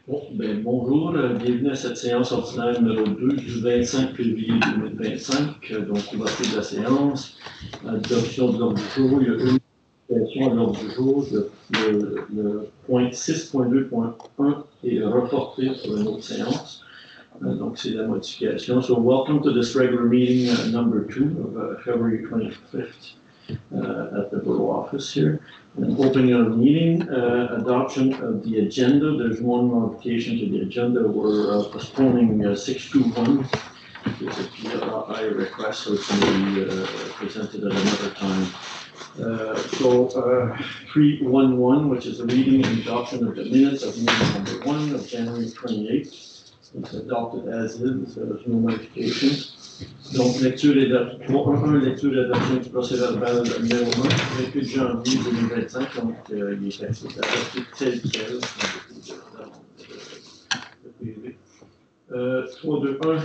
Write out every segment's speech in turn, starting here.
Bon, bonjour, bienvenue à cette séance ordinaire numéro 2 du 25 février 2025. Donc, ouverture de la séance, adoption de l'ordre du jour. Il y a une modification à l'ordre du jour. Le point 6.2.1 est reporté sur une autre séance. Donc, c'est la modification. So, welcome to this regular meeting number 2 of February 25th at the Borough office here. And opening of the meeting, adoption of the agenda. There's one modification to the agenda. We're postponing 621. It's a PRI request, so it's going to be presented at another time. 311, which is the reading and adoption of the minutes of meeting number 1 of January 28th. It's adopted as is, there's no modifications. Donc, lecture et d'adoption du procès-verbal numéro 1, 28 janvier 2025, donc il est adopté tel quel. 321,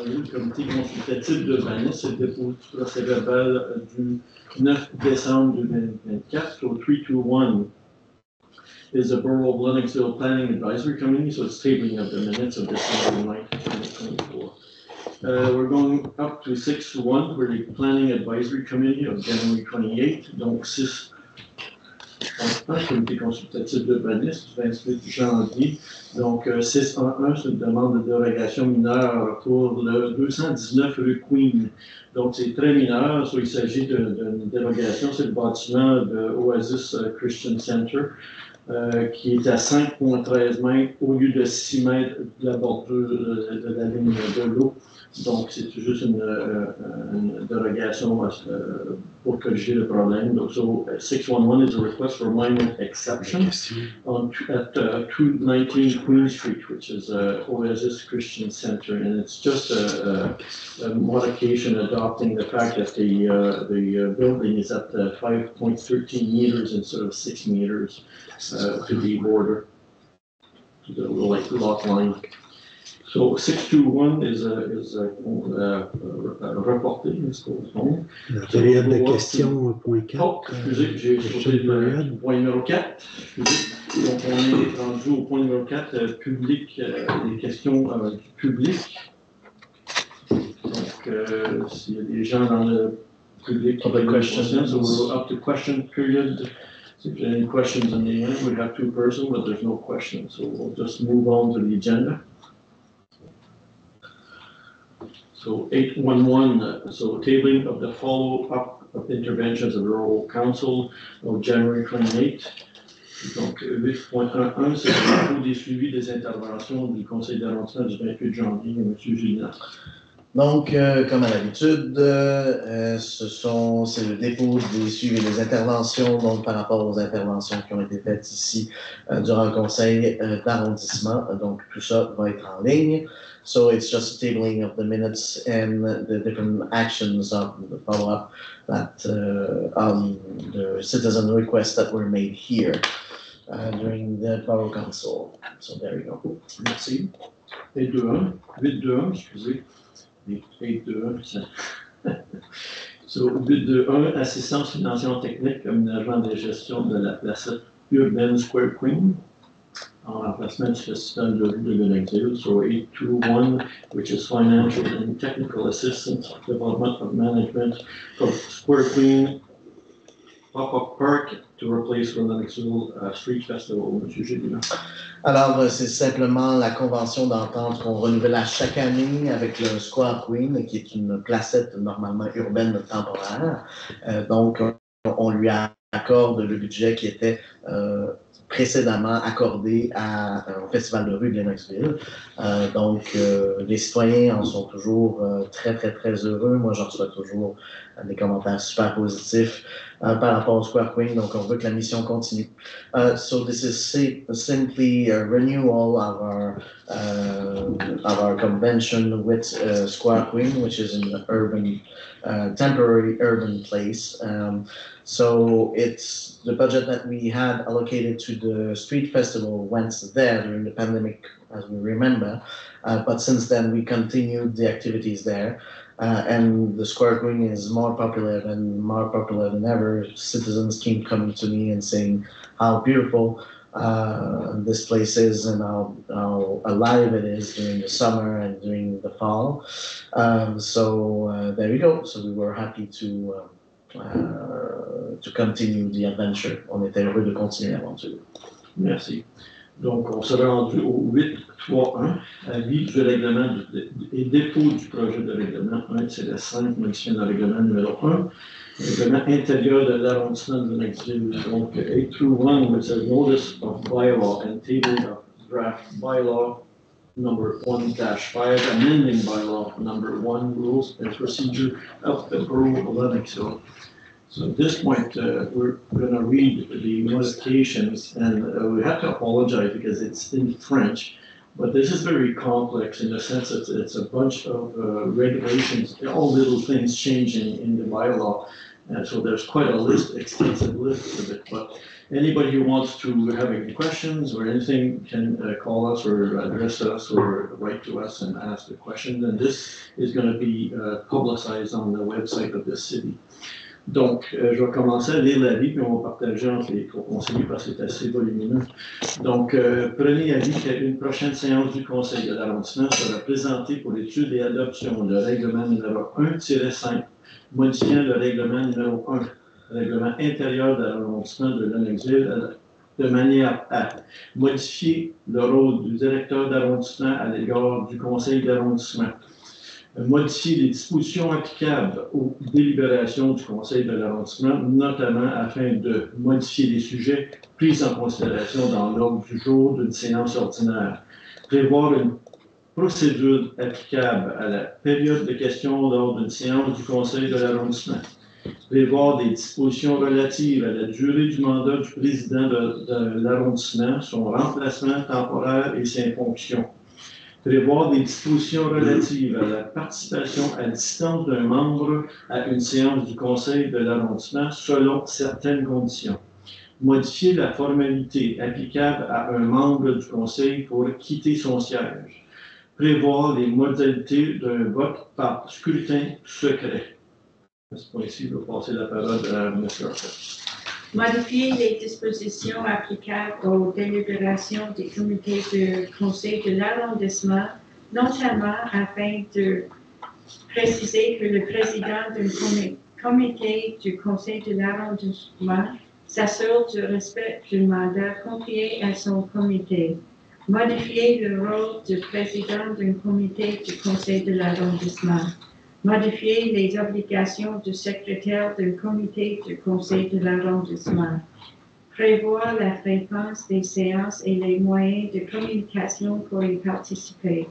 le comité consultatif de Vannes, c'est le dépôt du procès-verbal du 9 décembre 2024. So 321 is the Borough of Lennoxville Planning Advisory Committee, so it's tabling of the minutes of December 9th, 2024. We're going up to 6.1 for the Planning Advisory Committee of January 28th. Donc 6.1, comité consultatif de Vannes, 28 janvier. Donc 6.1, c'est une demande de dérogation mineure pour le 219 rue Queen. Donc c'est très mineur, il s'agit d'une dérogation, c'est le bâtiment de Oasis Christian Center. Qui est à 5,13 mètres au lieu de 6 mètres de la bordure de la ligne de l'eau. Donc, c'est juste une dérogation pour corriger le problème. Donc, so 611 is a request for minor exception at 219 Queen Street, which is Oasis Christian Center. And it's just a modification adopting the fact that the building is at 5.13 meters instead of 6 meters. To the border, to the lot line. So 621 is reporté, is postponed. La période de questions, point 4. Oh, excusez, j'ai sauté le point numéro 4. Excusez. Donc on est rendu au point numéro 4, public, les questions du public. Donc s'il y a des gens dans le public qui veulent des questions, so we're up to question period. If there are any questions in the end, we have 2 persons, but there's no questions, so we'll just move on to the agenda. So 811, so tabling of the follow-up of interventions of the Rural Council of January 28th. Donc 8.11, c'est le niveau des suivis des interventions du Conseil d'arrondissement du 28 janvier, M. Julien. Donc, comme à l'habitude, c'est le dépôt des suivis et des interventions, donc par rapport aux interventions qui ont été faites ici durant le conseil d'arrondissement. Donc, tout ça va être en ligne. So, it's just a tabling of the minutes and the different actions of the follow-up that the citizen requests that were made here during the Borough Council. So, there you go. Merci. 821, excusez. 821, so 821, assistance financière technique, aménagement de gestion de la place urbaine Square Queen, en remplacement du festival de rue de Lennoxville. So 821, which is financial and technical assistance, development of management of Square Queen pop-up park to replace the Lennoxville Street Festival, M. Julien. Alors, c'est simplement la convention d'entente qu'on renouvelle à chaque année avec le Square Queen, qui est une placette normalement urbaine temporaire. Donc, on lui accorde le budget qui était précédemment accordé au Festival de rue de Lennoxville. Donc, les citoyens en sont toujours très, très, très heureux. Moi, j'en reçois toujours des commentaires super positifs par rapport au Square Queen. Donc, on veut que la mission continue. So this is simply a renewal of our convention with Square Queen, which is an urban, temporary urban place. So it's the budget that we had allocated to the street festival went there during the pandemic, as we remember. But since then, we continued the activities there. And the Square Queen is more popular than ever. Citizens keep coming to me and saying how beautiful this place is and how alive it is during the summer and during the fall. So there we go. So we were happy to continue the adventure. On était heureux de continuer l'aventure. Merci. Donc, on sera rendu au 8.3.1, avis du règlement et dépôt du projet de règlement 1-5, modifiant le règlement numéro 1, règlement intérieur de l'arrondissement de Lennoxville. Donc, 8-1, which says notice of bylaw and table of draft bylaw number 1-5, amending bylaw number 1, rules and procedure of the borough of Lennoxville. So at this point, we're going to read the modifications, and we have to apologize because it's in French, but this is very complex in the sense that it's a bunch of regulations, all little things changing in the bylaw, and so there's quite a extensive list of it, but anybody who wants to have any questions or anything can call us or address us or write to us and ask a question, and this is going to be publicized on the website of the city. Donc, je vais commencer à lire l'avis, puis on va partager entre les co-conseillers parce que c'est assez volumineux. Donc, premier avis qu'une prochaine séance du Conseil de l'arrondissement sera présentée pour l'étude et adoption de règlement numéro 1-5, modifiant le règlement numéro 1, règlement intérieur de l'arrondissement de Lennoxville, de manière à modifier le rôle du directeur d'arrondissement à l'égard du Conseil d'arrondissement, modifier les dispositions applicables aux délibérations du Conseil de l'arrondissement, notamment afin de modifier les sujets pris en considération dans l'ordre du jour d'une séance ordinaire, prévoir une procédure applicable à la période de questions lors d'une séance du Conseil de l'arrondissement, prévoir des dispositions relatives à la durée du mandat du président de l'arrondissement, son remplacement temporaire et ses fonctions, prévoir des dispositions relatives à la participation à distance d'un membre à une séance du Conseil de l'arrondissement selon certaines conditions, modifier la formalité applicable à un membre du Conseil pour quitter son siège, prévoir les modalités d'un vote par scrutin secret. À ce point-ci, je vais passer la parole à M. Arthur. Modifier les dispositions applicables aux délibérations des comités du Conseil de l'arrondissement, notamment afin de préciser que le président d'un comité du Conseil de l'arrondissement s'assure du respect du mandat confié à son comité. Modifier le rôle du président d'un comité du Conseil de l'arrondissement. Modifier les obligations du secrétaire d'un comité du Conseil de l'arrondissement. Prévoir la fréquence des séances et les moyens de communication pour y participer.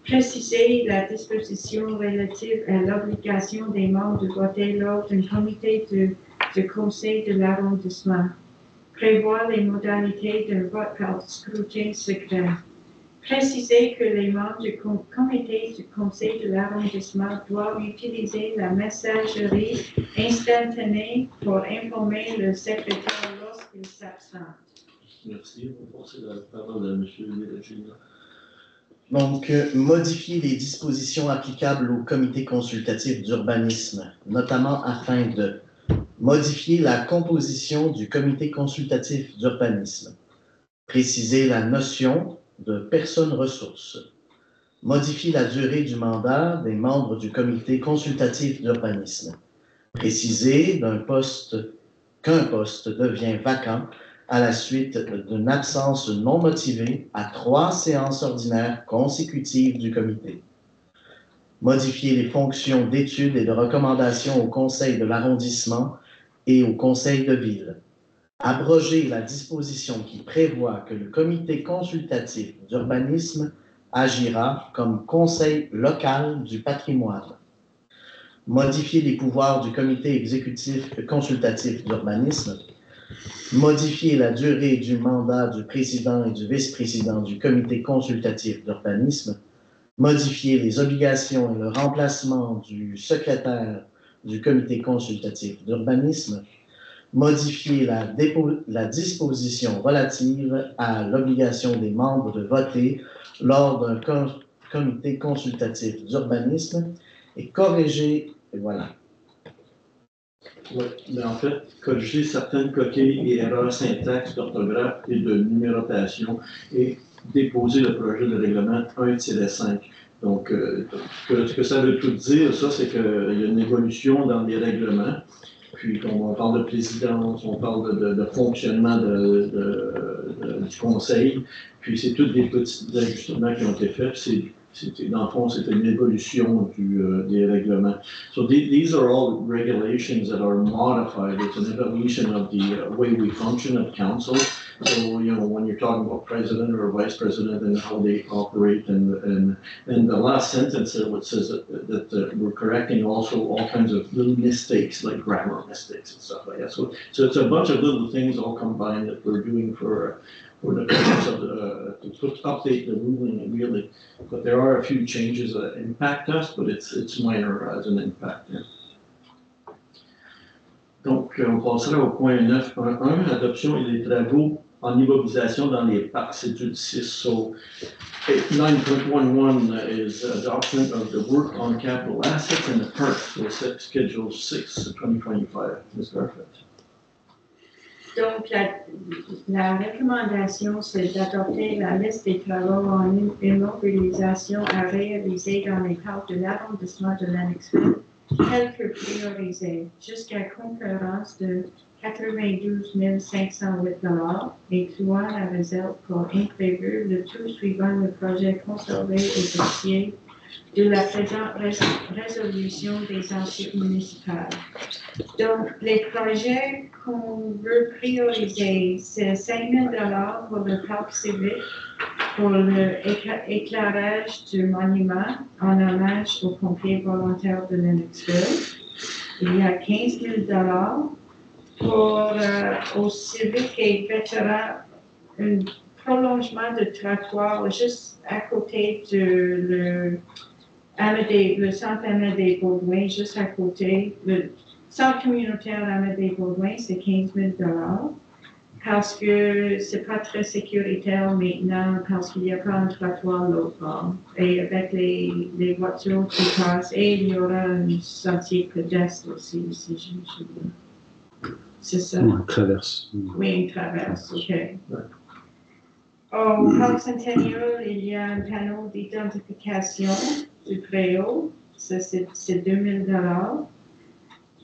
Préciser la disposition relative à l'obligation des membres de voter lors d'un comité du Conseil de l'arrondissement. Prévoir les modalités d'un vote par scrutin secret. Préciser que les membres du comité du Conseil de l'arrondissement doivent utiliser la messagerie instantanée pour informer le secrétaire lorsqu'il s'absente. Merci. On va passer la parole à M. Virginia. Donc, modifier les dispositions applicables au comité consultatif d'urbanisme, notamment afin de modifier la composition du comité consultatif d'urbanisme, préciser la notion de personnes ressources, modifier la durée du mandat des membres du comité consultatif d'urbanisme, préciser qu'un poste devient vacant à la suite d'une absence non motivée à 3 séances ordinaires consécutives du comité, modifier les fonctions d'étude et de recommandation au Conseil de l'arrondissement et au Conseil de ville, abroger la disposition qui prévoit que le comité consultatif d'urbanisme agira comme conseil local du patrimoine, modifier les pouvoirs du comité exécutif consultatif d'urbanisme, modifier la durée du mandat du président et du vice-président du comité consultatif d'urbanisme, modifier les obligations et le remplacement du secrétaire du comité consultatif d'urbanisme, modifier la disposition relative à l'obligation des membres de voter lors d'un comité consultatif d'urbanisme et corriger, et voilà. Oui, mais en fait, corriger certaines coquilles et erreurs syntaxe, d'orthographe et de numérotation et déposer le projet de règlement 1-5. Donc, ce que ça veut tout dire, ça, c'est qu'il y a une évolution dans les règlements. Puis, on parle de présidence, on parle de fonctionnement du Conseil. Puis, c'est tous des petits ajustements qui ont été faits. Dans le fond, c'était une évolution des règlements. So these are all regulations that are modified. It's an evolution of the way we function at council. So, when you're talking about president or vice president and how they operate, and the last sentence there, which says that we're correcting also all kinds of little mistakes, like grammar mistakes and stuff like that. So it's a bunch of little things all combined that we're doing for the purpose of to update the ruling, really. But there are a few changes that impact us, but it's minor as an impact. Yeah. Donc, on passera au point 9.1, adoption et des travaux en immobilisation dans les parcs, c'est du 6. So, 9.11 is adoption of the work on capital assets in the parks, so schedule 6, 2025. Ms. Garfield. Donc, la recommandation, c'est d'adopter la liste des travaux en immobilisation à réaliser dans les parcs de l'arrondissement de Lennoxville, tels que priorisés, jusqu'à concurrence de 92 508 $, incluant la réserve pour imprévu, le tout suivant le projet conservé au dossier de la présente résolution des enchères municipales. Donc, les projets qu'on veut prioriser, c'est 5 000 $ pour le parc civique, pour l'éclairage du monument en hommage aux pompiers volontaires de Lennoxville. Il y a 15 000 $ pour aux civiques et vétérans, un prolongement de trottoir juste à côté de le centre Amédée-Baudouin, juste à côté. Le centre communautaire Amédée-Baudouin, c'est 15 000 $ parce que c'est pas très sécuritaire maintenant, parce qu'il n'y a pas un trottoir l'autre bord. Et avec les voitures qui passent, et il y aura un sentier pédestre aussi, si je veux. C'est ça? Une traverse. Oui, une traverse, OK. Au parc Centennial, il y a un panneau d'identification du préau, ça c'est 2 000 $.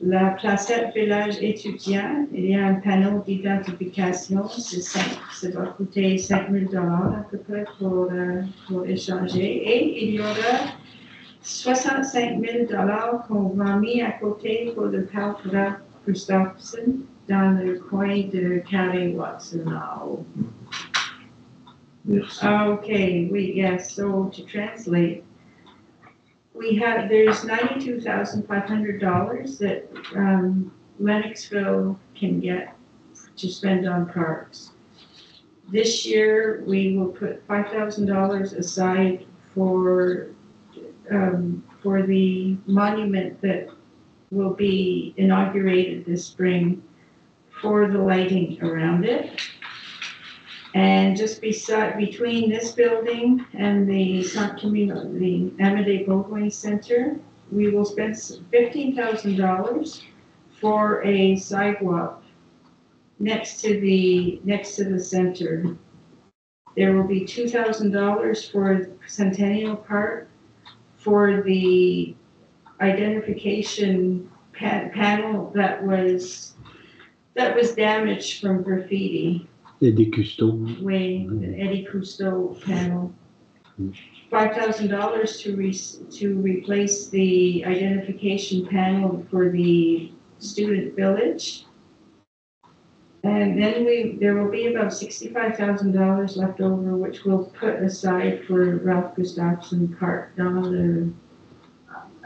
La placette village étudiant, il y a un panneau d'identification, ça va coûter 5 000 $ à peu près pour échanger. Et il y aura 65 000 $ qu'on va mettre à côté pour le parc Ralph Gustafson dans le coin de Carrie Watson en haut. Merci. Okay, yes, so to translate, there's $92,500 that Lennoxville can get to spend on parks. This year, we will put $5,000 aside for the monument that will be inaugurated this spring for the lighting around it. And just between this building and the Amédée-Baudouin Center, we will spend $15,000 for a sidewalk next to the center. There will be $2,000 for Centennial Park for the identification panel that was damaged from graffiti. Eddie Cousteau. Oui, the Eddie Cousteau panel. $5,000 to replace the identification panel for the student village. And then there will be about $65,000 left over, which we'll put aside for Ralph Gustafson Park down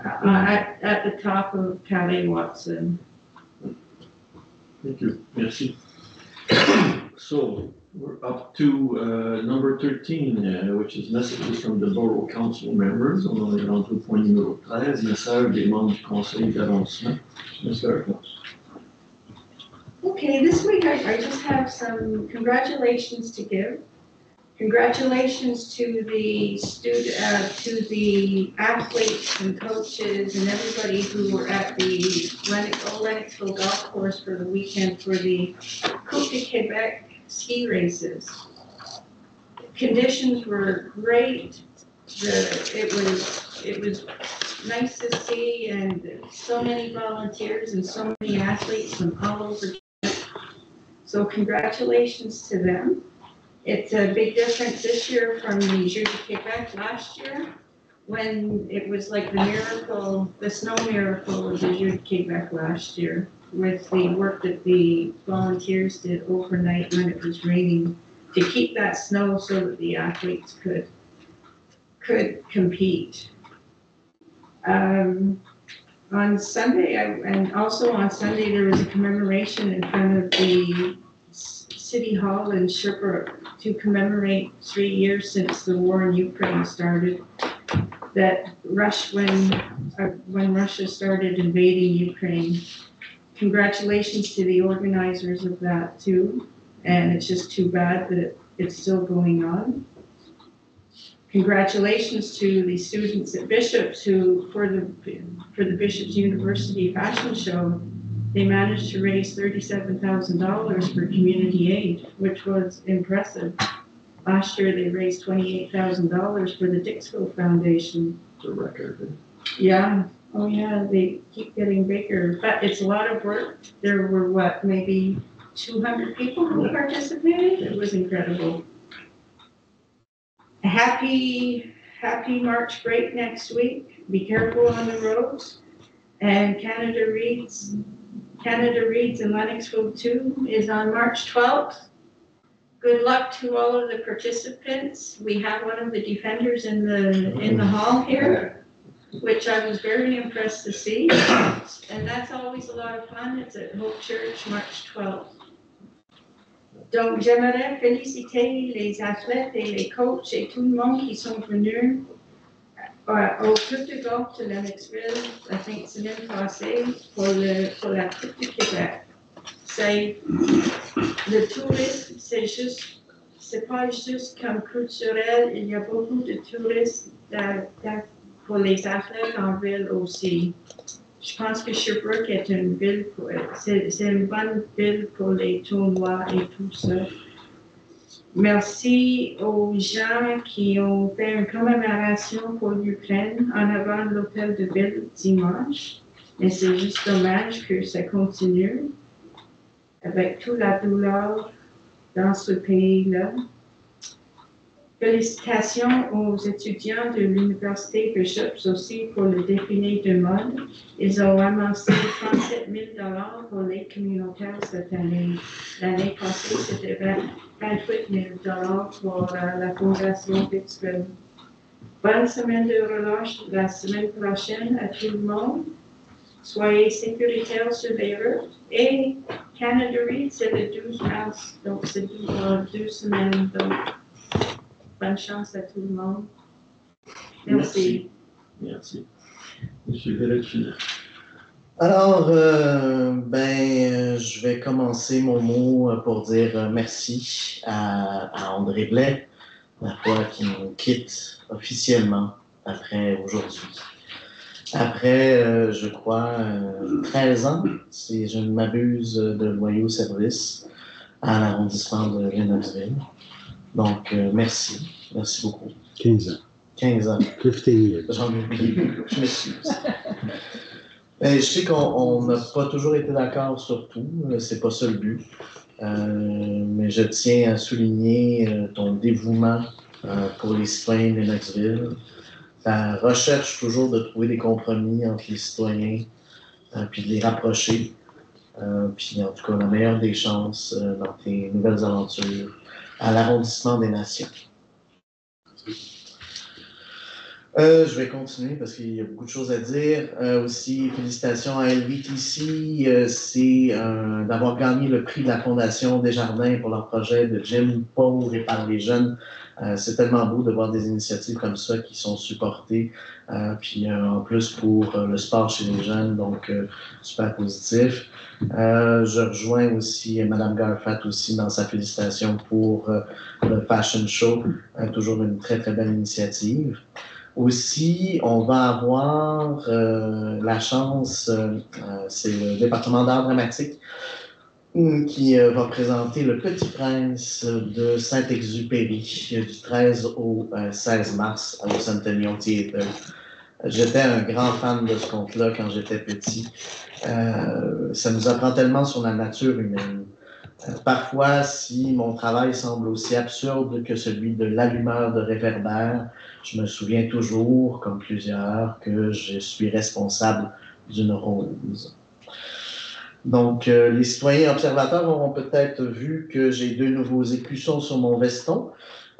at the top of Calais Watson. Thank you. Merci. So we're up to number 13, which is messages from the Borough Council members. On est rendu au point numéro 13, message des membres du Conseil d'arrondissement. Ms. Garfield. Okay, this week I just have some congratulations to give. Congratulations to the to the athletes and coaches and everybody who were at the Lennoxville Golf Course for the weekend for the Coupe de Quebec ski races. Conditions were great. It was nice to see, and so many volunteers and so many athletes from all over. So congratulations to them. It's a big difference this year from the Jeux de Quebec last year, when it was like the snow miracle of the Jeux de Quebec last year, with the work that the volunteers did overnight when it was raining to keep that snow so that the athletes could compete. On Sunday, and also on Sunday, there was a commemoration in front of the City Hall in Sherbrooke to commemorate 3 years since the war in Ukraine started. That when Russia started invading Ukraine. Congratulations to the organizers of that too, and it's just too bad that it's still going on. Congratulations to the students at Bishop's who, for the Bishop's University Fashion Show, they managed to raise $37,000 for community aid, which was impressive. Last year they raised $28,000 for the Dixville Foundation. It's a record. Yeah, oh yeah, they keep getting bigger, but it's a lot of work. There were maybe 200 people who participated? It was incredible. Happy March break next week. Be careful on the roads. And Canada Reads in Lennoxville too is on March 12th. Good luck to all of the participants. We have one of the defenders in the hall here, which I was very impressed to see. And that's always a lot of fun. It's at Hope Church, March 12th. Donc, j'aimerais féliciter les athlètes et les coachs et tout le monde qui sont venus au club de golf de Lennoxville, I think semaine passée, pour la Coupe du Québec. C'est le tourisme, c'est pas juste comme culturel, il y a beaucoup de touristes pour les athlètes en ville aussi. Je pense que Sherbrooke est une ville, c'est une bonne ville pour les tournois et tout ça. Merci aux gens qui ont fait une commémoration pour l'Ukraine en avant de l'hôtel de ville dimanche. Mais c'est juste dommage que ça continue avec toute la douleur dans ce pays-là. Félicitations aux étudiants de l'Université Bishop's aussi pour le défilé de mode. Ils ont amassé 37 000 $ pour l'aide communautaire cette année. L'année passée, c'était 28 000 $ pour la Fondation Pittsburgh. Bonne semaine de relâche la semaine prochaine à tout le monde. Soyez sécuritaires sur les routes. Et Canada Read, c'est le 12 mars, donc c'est 2 semaines. Donc, bonne chance à tout le monde. Merci. Merci. Monsieur Lennoxville. Alors, je vais commencer mon mot pour dire merci à André Blais, la fois qui nous quitte officiellement après aujourd'hui. Après, je crois, 13 ans, si je ne m'abuse, de loyaux services à l'arrondissement de Lennoxville. Donc, merci beaucoup. 15 ans. 15 ans. 15 years. J'en ai oublié, je m'excuse. Je sais qu'on n'a pas toujours été d'accord sur tout, c'est pas ça le but. Mais je tiens à souligner ton dévouement pour les citoyens de Lennoxville, ta recherche toujours de trouver des compromis entre les citoyens, puis de les rapprocher. Puis en tout cas, la meilleure des chances dans tes nouvelles aventures à l'arrondissement des Nations. Je vais continuer parce qu'il y a beaucoup de choses à dire. Aussi, félicitations à LVTC, c'est d'avoir gagné le prix de la Fondation Desjardins pour leur projet de gym pour et par les jeunes C'est tellement beau de voir des initiatives comme ça qui sont supportées, puis en plus pour le sport chez les jeunes, donc super positif. Je rejoins aussi Mme Garfat aussi dans sa félicitation pour le Fashion Show, toujours une très très belle initiative. Aussi, on va avoir la chance, c'est le département d'art dramatique qui va présenter Le Petit Prince de Saint-Exupéry du 13 au 16 mars au Centennial Theatre. J'étais un grand fan de ce conte-là quand j'étais petit. Ça nous apprend tellement sur la nature humaine. Parfois, si mon travail semble aussi absurde que celui de l'allumeur de réverbère, je me souviens toujours, comme plusieurs, que je suis responsable d'une rose. Donc, les citoyens observateurs auront peut-être vu que j'ai 2 nouveaux écussons sur mon veston.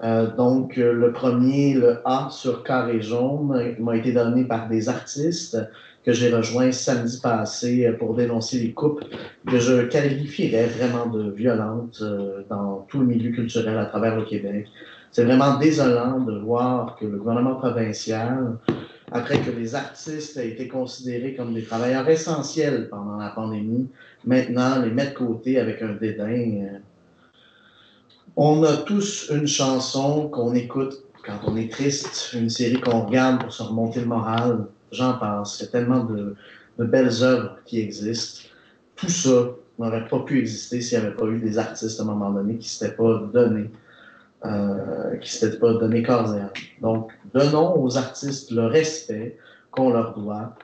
Le premier, le A sur carré jaune, m'a été donné par des artistes que j'ai rejoints samedi passé pour dénoncer les coupes que je qualifierais vraiment de violentes dans tout le milieu culturel à travers le Québec. C'est vraiment désolant de voir que le gouvernement provincial, après que les artistes aient été considérés comme des travailleurs essentiels pendant la pandémie, maintenant les met de côté avec un dédain. On a tous une chanson qu'on écoute quand on est triste, une série qu'on regarde pour se remonter le moral. J'en passe. Il y a tellement de belles œuvres qui existent. Tout ça n'aurait pas pu exister s'il n'y avait pas eu des artistes à un moment donné qui ne s'étaient pas donnés corps et âme. Donc, donnons aux artistes le respect qu'on leur doit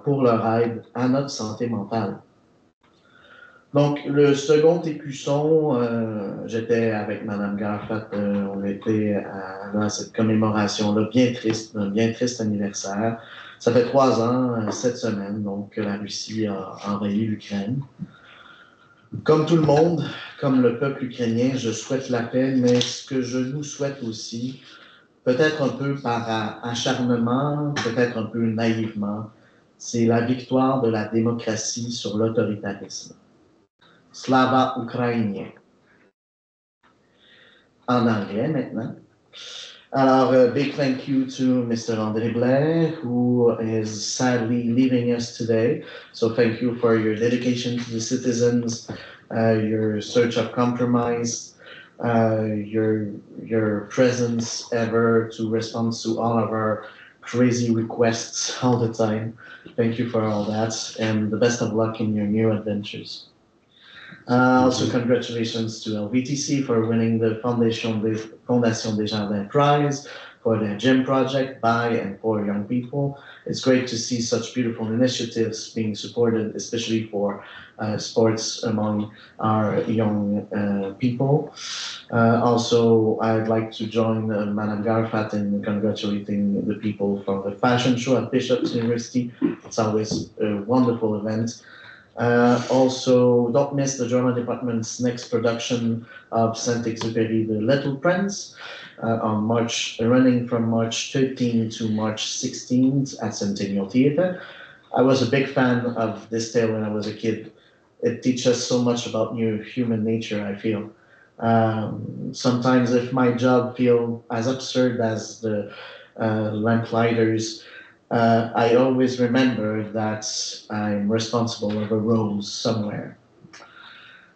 pour leur aide à notre santé mentale. Donc, le second écusson, j'étais avec Mme Garfat, on était dans cette commémoration-là, bien triste, un bien triste anniversaire. Ça fait 3 ans, cette semaine, donc, que la Russie a envahi l'Ukraine. Comme tout le monde, comme le peuple ukrainien, je souhaite la paix, mais ce que je nous souhaite aussi, peut-être un peu par acharnement, peut-être un peu naïvement, c'est la victoire de la démocratie sur l'autoritarisme. Slava Ukrainien. En anglais maintenant. Alors, big thank you to Mr. André Blais, who is sadly leaving us today. So thank you for your dedication to the citizens, your search of compromise, your presence ever to respond to all of our crazy requests all the time. Thank you for all that, and the best of luck in your new adventures. Also, congratulations to LVTC for winning the Fondation Desjardins Prize for their gym project by and for young people. It's great to see such beautiful initiatives being supported, especially for sports among our young people. Also, I'd like to join Madame Garfat in congratulating the people from the fashion show at Bishop's University. It's always a wonderful event. Also, don't miss the drama department's next production of Saint-Exupéry, The Little Prince, running from March 13 to March 16th at Centennial Theatre. I was a big fan of this tale when I was a kid. It teaches us so much about human nature, I feel. Sometimes if my job feels as absurd as the lamplighters, I always remember that I'm responsible of a rose somewhere.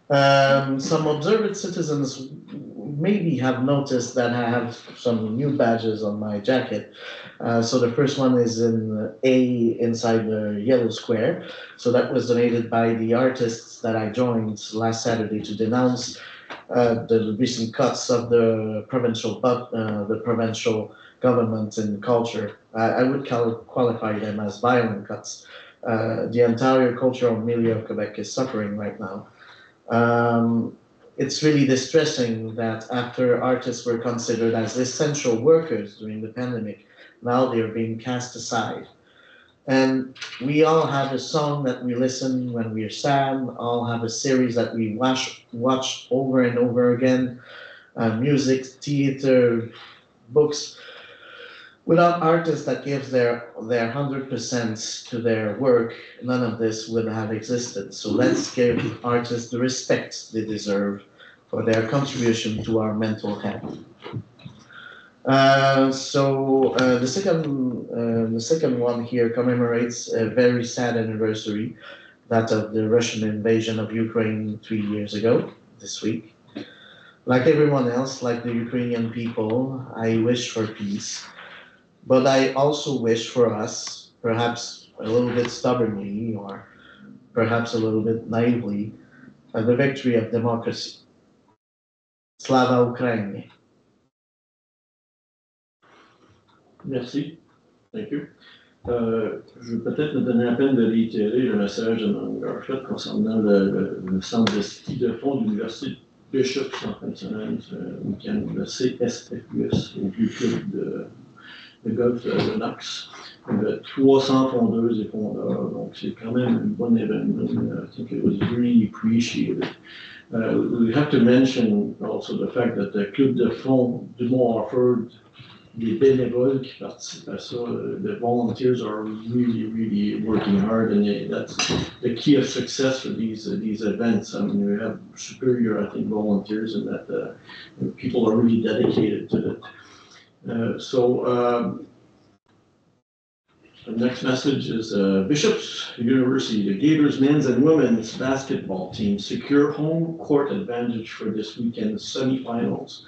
Some observant citizens maybe have noticed that I have some new badges on my jacket. So the first one is in A inside the yellow square. So that was donated by the artists that I joined last Saturday to denounce the recent cuts of the provincial government and culture. I would qualify them as violent cuts. The entire cultural milieu of Quebec is suffering right now. It's really distressing that after artists were considered as essential workers during the pandemic, now they're being cast aside. And we all have a song that we listen when we're sad, all have a series that we watch over and over again, music, theater, books. Without artists that give their 100% to their work, none of this would have existed. So let's give artists the respect they deserve for their contribution to our mental health. The second one here commemorates a very sad anniversary, that of the Russian invasion of Ukraine 3 years ago, this week. Like everyone else, like the Ukrainian people, I wish for peace, but I also wish for us, perhaps a little bit stubbornly or perhaps a little bit naively, the victory of democracy. Slava Ukraini. Merci. Thank you. Je vais peut-être me donner la peine de réitérer le message de Mme Garfield concernant le centre de ski de fond de l'Université de Bishop en fin de semaine, ce week-end, le CSFUS, au vieux club de golf de Lennox. Il y avait 300 fondeuses et fondeurs, donc c'est quand même un bon événement. I think it was really appreciated. We have to mention also the fact that the Club de fond du Mont-Harford, des bénévoles qui participent à ça, the volunteers are really working hard, and that's the key of success for these events. I mean, we have superior, I think, volunteers, and that people are really dedicated to it. The next message is Bishop's University, the Gators men's and women's basketball team secure home court advantage for this weekend's semifinals.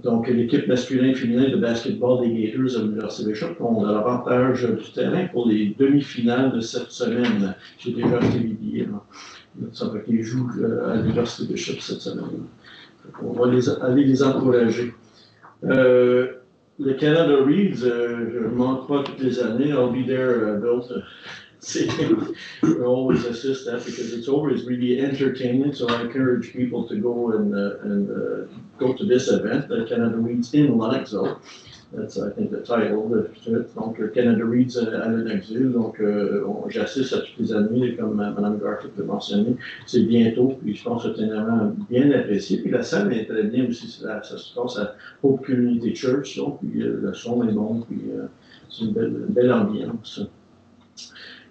Donc, l'équipe masculine et féminin de basketball des Gators à l'Université Bishop ont l'avantage du terrain pour les demi-finales de cette semaine. J'ai déjà acheté les billets. Ça fait qu'ils jouent à l'Université Bishop cette semaine. On va aller les encourager. Le Canada Reads, je ne manque pas toutes les années. I'll be there, Bill. We always assist that because it's always really entertaining. So I encourage people to go and go to this event, the Canada Reads in Lennoxville. That's, I think, the title to it. Donc, Canada Reads à Lennoxville. Donc, j'assiste à toutes les années, comme Mme Garfield l'a mentionné. C'est bientôt, puis je pense que c'est un événement bien apprécié. Puis la salle est très bien aussi. Ça se passe à Hope Community Church. Donc, puis le son est bon, puis c'est une belle ambiance.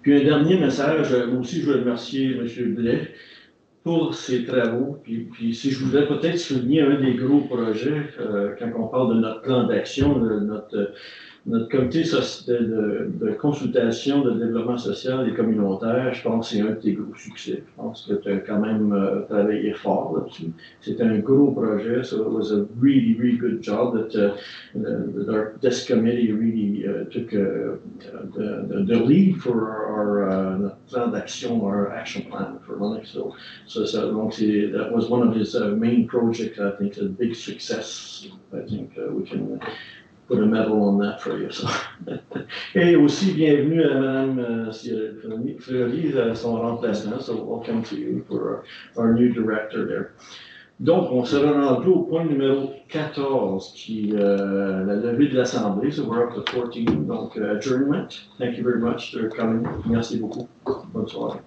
Puis un dernier message, moi aussi je veux remercier M. Blais pour ses travaux. Puis si je voudrais peut-être souligner un des gros projets, quand on parle de notre plan d'action, notre comité de consultation de développement social et communautaire, je pense que c'est un de tes gros succès. Je pense que tu as quand même travaillé fort là-dessus. C'était un gros projet, so it was a really good job that this committee really took the lead for our plan d'action, our action plan for Lennoxville. Donc that was one of his main projects. I think a big success. I think we can put a medal on that for you. So. Et aussi, bienvenue à Mme Fleury à son remplacement. So welcome to you for our new director there. Donc, on s'est rendu au point numéro 14, qui est la levée de l'Assemblée. So we're up to 14. Donc, adjournment. Thank you very much for coming. Merci beaucoup. Bonne soirée.